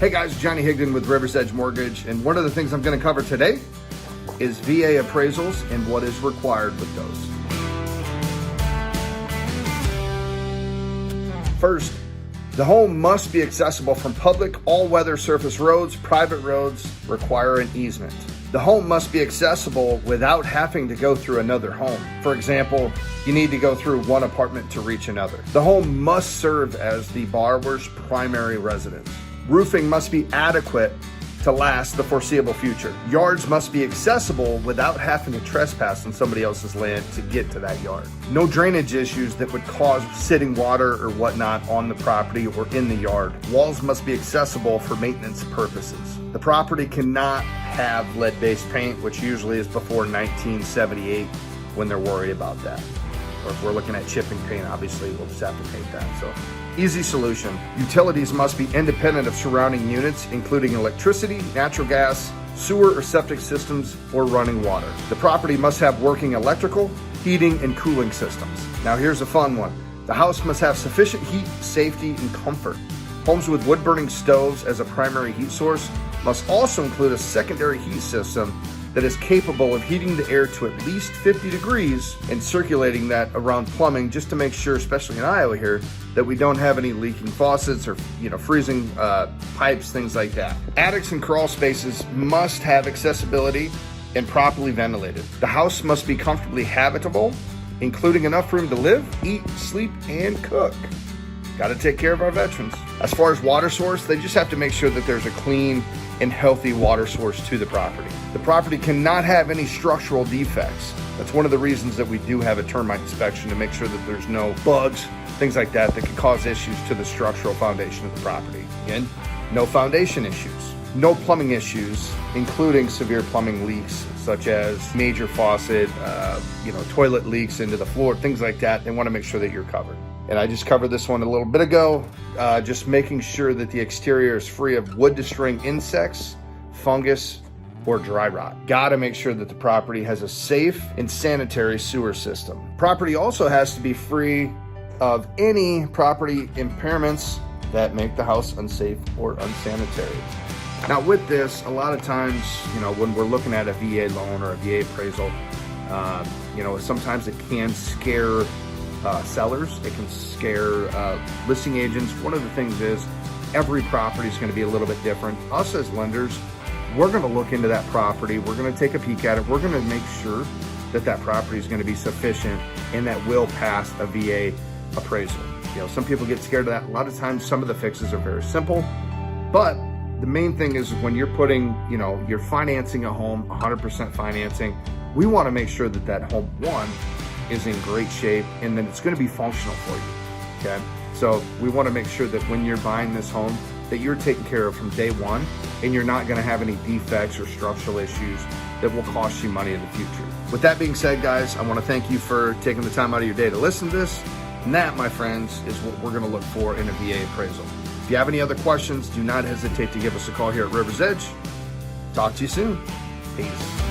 Hey guys, Johnny Higdon with River's Edge Mortgage, and one of the things I'm going to cover today is VA appraisals and what is required with those. First, the home must be accessible from public all-weather surface roads. Private roads require an easement. The home must be accessible without having to go through another home. For example, you need to go through one apartment to reach another. The home must serve as the borrower's primary residence. Roofing must be adequate to last the foreseeable future. Yards must be accessible without having to trespass on somebody else's land to get to that yard. No drainage issues that would cause sitting water or whatnot on the property or in the yard. Walls must be accessible for maintenance purposes. The property cannot have lead-based paint, which usually is before 1978 when they're worried about that. Or if we're looking at chipping paint, obviously we'll just have to paint that. So, easy solution. Utilities must be independent of surrounding units, including electricity, natural gas, sewer or septic systems, or running water. The property must have working electrical, heating, and cooling systems. Now here's a fun one. The house must have sufficient heat, safety, and comfort. Homes with wood-burning stoves as a primary heat source must also include a secondary heat system that is capable of heating the air to at least 50 degrees and circulating that around plumbing, just to make sure, especially in Iowa here, that we don't have any leaking faucets or freezing pipes, things like that. Attics and crawl spaces must have accessibility and properly ventilated. The house must be comfortably habitable, including enough room to live, eat, sleep, and cook. Got to take care of our veterans. As far as water source, they just have to make sure that there's a clean and healthy water source to the property. The property cannot have any structural defects. That's one of the reasons that we do have a termite inspection, to make sure that there's no bugs, things like that could cause issues to the structural foundation of the property. Again, no foundation issues, no plumbing issues, including severe plumbing leaks, such as major faucet, toilet leaks into the floor, things like that. They want to make sure that you're covered. And I just covered this one a little bit ago, just making sure that the exterior is free of wood-destroying insects, fungus, or dry rot. Gotta make sure that the property has a safe and sanitary sewer system. Property also has to be free of any property impairments that make the house unsafe or unsanitary. Now with this, a lot of times, when we're looking at a VA loan or a VA appraisal, sometimes it can scare sellers, it can scare listing agents. One of the things is every property is going to be a little bit different. Us as lenders, we're going to look into that property, we're going to take a peek at it, we're going to make sure that that property is going to be sufficient and that will pass a VA appraisal. Some people get scared of that. A lot of times some of the fixes are very simple, but the main thing is when you're putting, you're financing a home, 100% financing, we want to make sure that that home, one, is in great shape, and then it's going to be functional for you, okay? So we want to make sure that when you're buying this home, that you're taken care of from day one, and you're not going to have any defects or structural issues that will cost you money in the future. With that being said, guys, I want to thank you for taking the time out of your day to listen to this. And that, my friends, is what we're going to look for in a VA appraisal. If you have any other questions, do not hesitate to give us a call here at River's Edge. Talk to you soon. Peace.